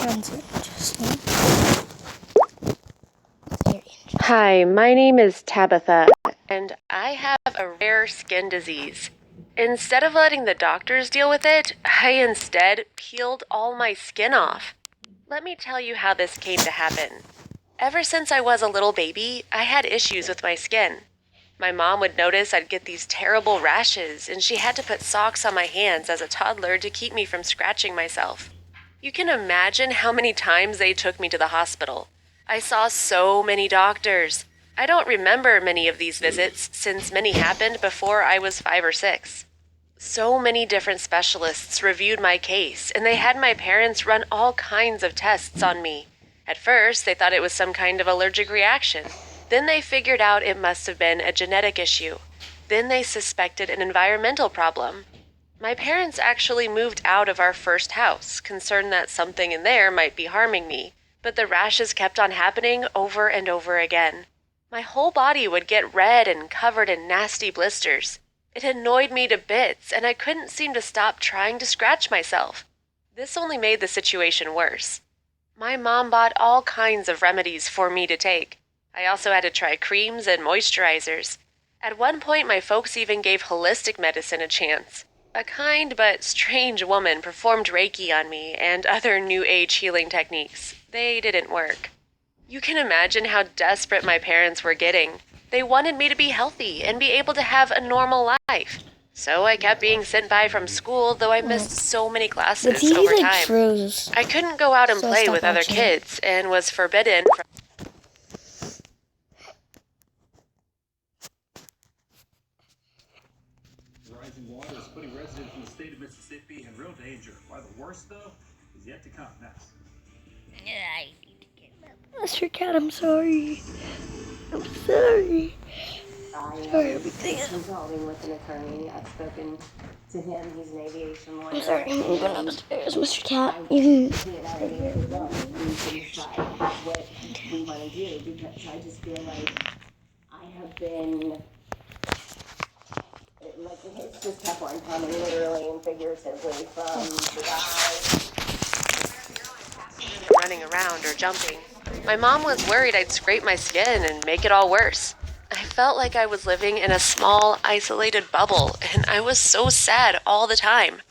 sounds interesting. Very interesting. Hi, my name is Tabitha, and I have a rare skin disease. Instead of letting the doctors deal with it, I instead peeled all my skin off. Let me tell you how this came to happen. Ever since I was a little baby, I had issues with my skin. My mom would notice I'd get these terrible rashes, and she had to put socks on my hands as a toddler to keep me from scratching myself. You can imagine how many times they took me to the hospital. I saw so many doctors. I don't remember many of these visits since many happened before I was 5 or 6. So many different specialists reviewed my case, and they had my parents run all kinds of tests on me. At first, they thought it was some kind of allergic reaction. Then they figured out it must have been a genetic issue. Then they suspected an environmental problem. My parents actually moved out of our first house, concerned that something in there might be harming me, but the rashes kept on happening over and over again. My whole body would get red and covered in nasty blisters. It annoyed me to bits, and I couldn't seem to stop trying to scratch myself. This only made the situation worse. My mom bought all kinds of remedies for me to take. I also had to try creams and moisturizers. At one point, my folks even gave holistic medicine a chance. A kind but strange woman performed Reiki on me and other New Age healing techniques. They didn't work. You can imagine how desperate my parents were getting. They wanted me to be healthy and be able to have a normal life. So I kept being sent by from school, though I missed so many The classes TV over like time. froze. I couldn't go out and So I play stopped with other watching it. kids and was forbidden from Rising water is putting residents in the state of Mississippi in real danger. Why the worst, though, is yet to come. Next. Mr. Cat, I'm sorry. I'm sorry. Sorry, everything. consulting with an attorney. I've spoken to him. He's an aviation lawyer. I'm sorry, I'm moving upstairs, Mr. Cat. You can. What we want to do, because I just feel like I have been, like, it's just tough one coming literally and figuratively from the guy running around or jumping. My mom was worried I'd scrape my skin and make it all worse. I felt like I was living in a small, isolated bubble, and I was so sad all the time.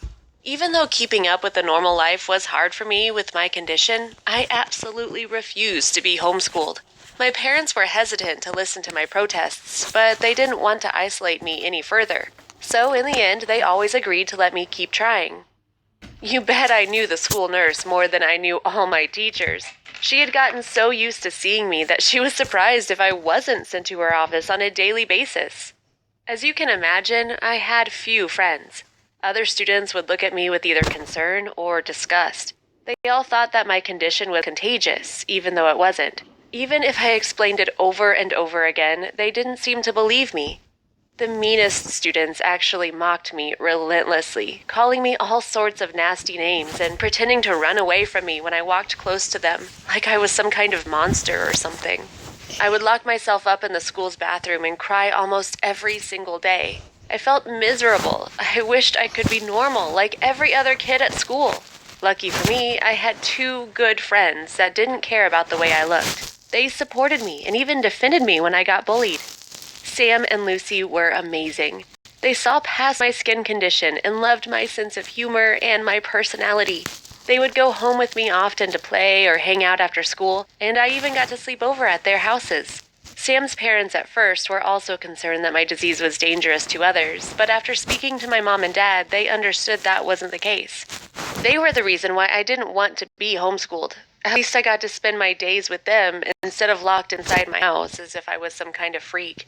Even though keeping up with the normal life was hard for me with my condition, I absolutely refused to be homeschooled. My parents were hesitant to listen to my protests, but they didn't want to isolate me any further. So in the end, they always agreed to let me keep trying. You bet I knew the school nurse more than I knew all my teachers. She had gotten so used to seeing me that she was surprised if I wasn't sent to her office on a daily basis. As you can imagine, I had few friends. Other students would look at me with either concern or disgust. They all thought that my condition was contagious, even though it wasn't. Even if I explained it over and over again, they didn't seem to believe me. The meanest students actually mocked me relentlessly, calling me all sorts of nasty names and pretending to run away from me when I walked close to them, like I was some kind of monster or something. I would lock myself up in the school's bathroom and cry almost every single day. I felt miserable. I wished I could be normal, like every other kid at school. Lucky for me, I had 2 good friends that didn't care about the way I looked. They supported me and even defended me when I got bullied. Sam and Lucy were amazing. They saw past my skin condition and loved my sense of humor and my personality. They would go home with me often to play or hang out after school, and I even got to sleep over at their houses. Sam's parents at first were also concerned that my disease was dangerous to others, but after speaking to my mom and dad, they understood that wasn't the case. They were the reason why I didn't want to be homeschooled. At least I got to spend my days with them instead of locked inside my house as if I was some kind of freak.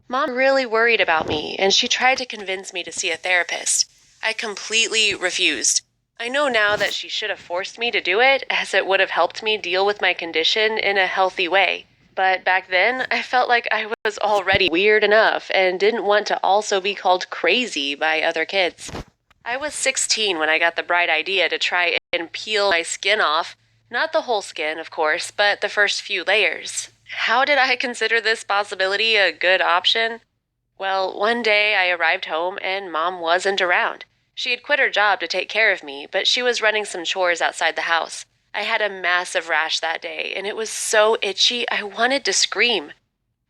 Mom really worried about me, and she tried to convince me to see a therapist. I completely refused. I know now that she should have forced me to do it, as it would have helped me deal with my condition in a healthy way. But back then, I felt like I was already weird enough and didn't want to also be called crazy by other kids. I was 16 when I got the bright idea to try and peel my skin off. Not the whole skin, of course, but the first few layers. How did I consider this possibility a good option? Well, one day I arrived home and Mom wasn't around. She had quit her job to take care of me, but she was running some chores outside the house. I had a massive rash that day, and it was so itchy I wanted to scream.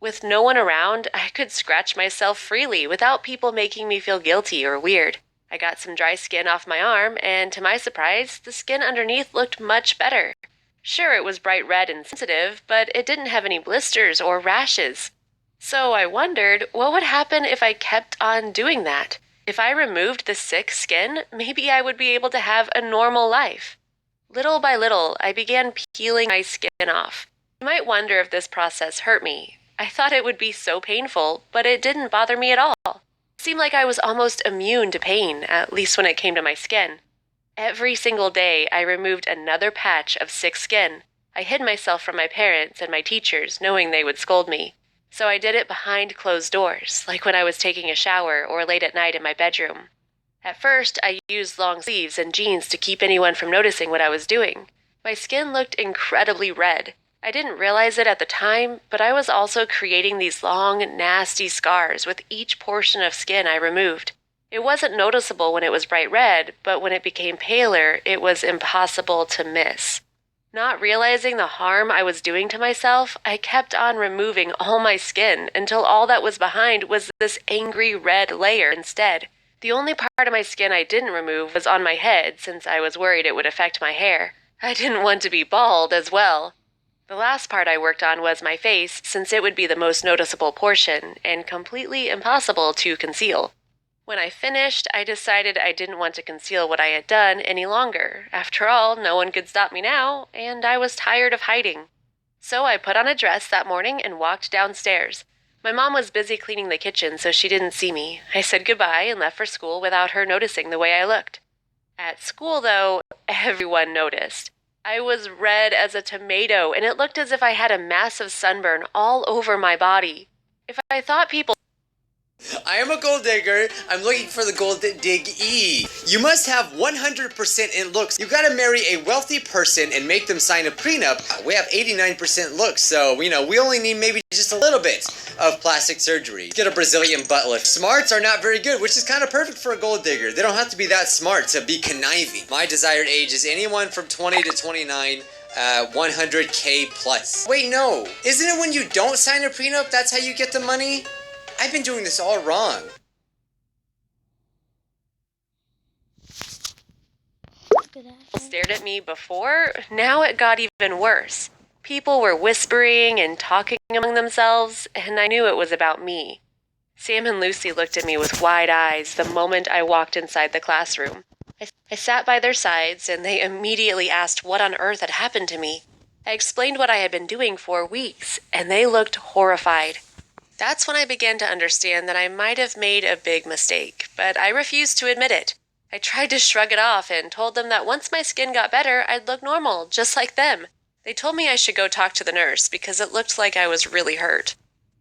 With no one around, I could scratch myself freely without people making me feel guilty or weird. I got some dry skin off my arm, and to my surprise, the skin underneath looked much better. Sure, it was bright red and sensitive, but it didn't have any blisters or rashes. So I wondered, what would happen if I kept on doing that? If I removed the sick skin, maybe I would be able to have a normal life. Little by little, I began peeling my skin off. You might wonder if this process hurt me. I thought it would be so painful, but it didn't bother me at all. It seemed like I was almost immune to pain, at least when it came to my skin. Every single day, I removed another patch of sick skin. I hid myself from my parents and my teachers, knowing they would scold me. So I did it behind closed doors, like when I was taking a shower or late at night in my bedroom. At first, I used long sleeves and jeans to keep anyone from noticing what I was doing. My skin looked incredibly red. I didn't realize it at the time, but I was also creating these long, nasty scars with each portion of skin I removed. It wasn't noticeable when it was bright red, but when it became paler, it was impossible to miss. Not realizing the harm I was doing to myself, I kept on removing all my skin until all that was behind was this angry red layer instead. The only part of my skin I didn't remove was on my head, since I was worried it would affect my hair. I didn't want to be bald as well. The last part I worked on was my face, since it would be the most noticeable portion, and completely impossible to conceal. When I finished, I decided I didn't want to conceal what I had done any longer. After all, no one could stop me now, and I was tired of hiding. So I put on a dress that morning and walked downstairs. My mom was busy cleaning the kitchen, so she didn't see me. I said goodbye and left for school without her noticing the way I looked. At school, though, everyone noticed. I was red as a tomato, and it looked as if I had a massive sunburn all over my body. If I thought people I am a gold digger. I'm looking for the gold dig-e. You must have 100% in looks. You gotta marry a wealthy person and make them sign a prenup. We have 89% looks, so, we only need maybe just a little bit of plastic surgery. Get a Brazilian butt lift. Smarts are not very good, which is kind of perfect for a gold digger. They don't have to be that smart to be conniving. My desired age is anyone from 20 to 29. 100K plus. Wait, no. Isn't it when you don't sign a prenup, that's how you get the money? I've been doing this all wrong. stared at me before, now it got even worse. People were whispering and talking among themselves, and I knew it was about me. Sam and Lucy looked at me with wide eyes the moment I walked inside the classroom. I sat by their sides, and they immediately asked what on earth had happened to me. I explained what I had been doing for weeks, and they looked horrified. That's when I began to understand that I might have made a big mistake, but I refused to admit it. I tried to shrug it off and told them that once my skin got better, I'd look normal, just like them. They told me I should go talk to the nurse because it looked like I was really hurt.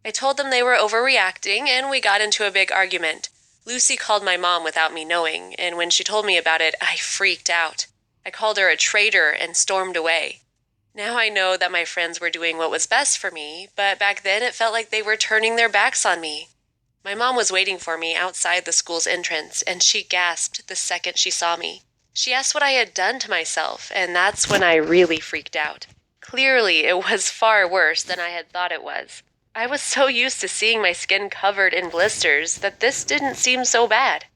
I told them they were overreacting, and we got into a big argument. Lucy called my mom without me knowing, and when she told me about it, I freaked out. I called her a traitor and stormed away. Now I know that my friends were doing what was best for me, but back then it felt like they were turning their backs on me. My mom was waiting for me outside the school's entrance, and she gasped the second she saw me. She asked what I had done to myself, and that's when I really freaked out. Clearly, it was far worse than I had thought it was. I was so used to seeing my skin covered in blisters that this didn't seem so bad.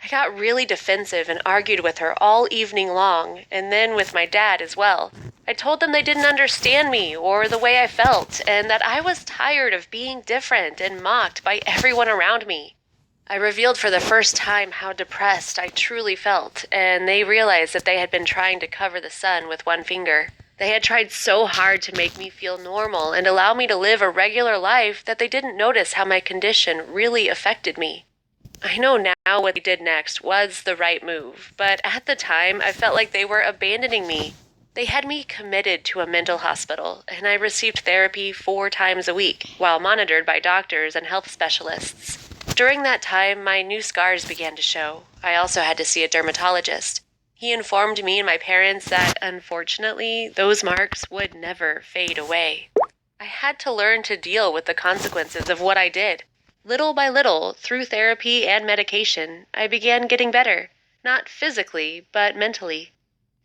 I got really defensive and argued with her all evening long, and then with my dad as well. I told them they didn't understand me or the way I felt, and that I was tired of being different and mocked by everyone around me. I revealed for the first time how depressed I truly felt, and they realized that they had been trying to cover the sun with one finger. They had tried so hard to make me feel normal and allow me to live a regular life that they didn't notice how my condition really affected me. I know now what they did next was the right move, but at the time I felt like they were abandoning me. They had me committed to a mental hospital, and I received therapy 4 times a week while monitored by doctors and health specialists. During that time, my new scars began to show. I also had to see a dermatologist. He informed me and my parents that, unfortunately, those marks would never fade away. I had to learn to deal with the consequences of what I did. Little by little, through therapy and medication, I began getting better. Not physically, but mentally.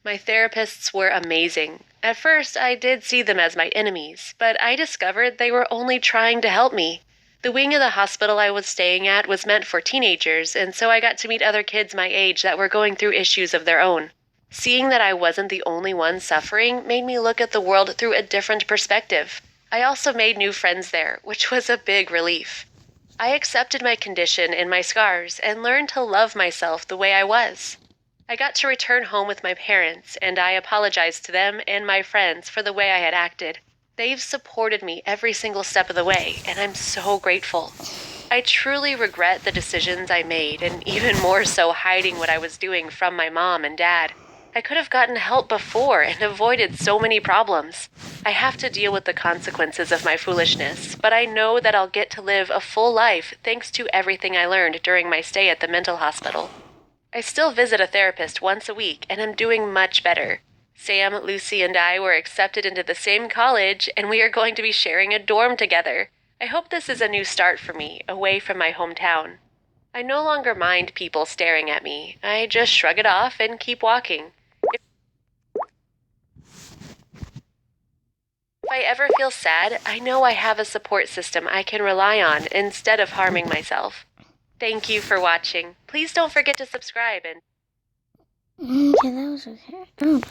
My therapists were amazing. At first, I did see them as my enemies, but I discovered they were only trying to help me. The wing of the hospital I was staying at was meant for teenagers, and so I got to meet other kids my age that were going through issues of their own. Seeing that I wasn't the only one suffering made me look at the world through a different perspective. I also made new friends there, which was a big relief. I accepted my condition and my scars and learned to love myself the way I was. I got to return home with my parents, and I apologized to them and my friends for the way I had acted. They've supported me every single step of the way, and I'm so grateful. I truly regret the decisions I made, and even more so hiding what I was doing from my mom and dad. I could have gotten help before and avoided so many problems. I have to deal with the consequences of my foolishness, but I know that I'll get to live a full life thanks to everything I learned during my stay at the mental hospital. I still visit a therapist once a week, and I'm doing much better. Sam, Lucy, and I were accepted into the same college, and we are going to be sharing a dorm together. I hope this is a new start for me, away from my hometown. I no longer mind people staring at me. I just shrug it off and keep walking. If I ever feel sad, I know I have a support system I can rely on instead of harming myself. Thank you for watching. Please don't forget to subscribe and... Okay, that was okay. Oh.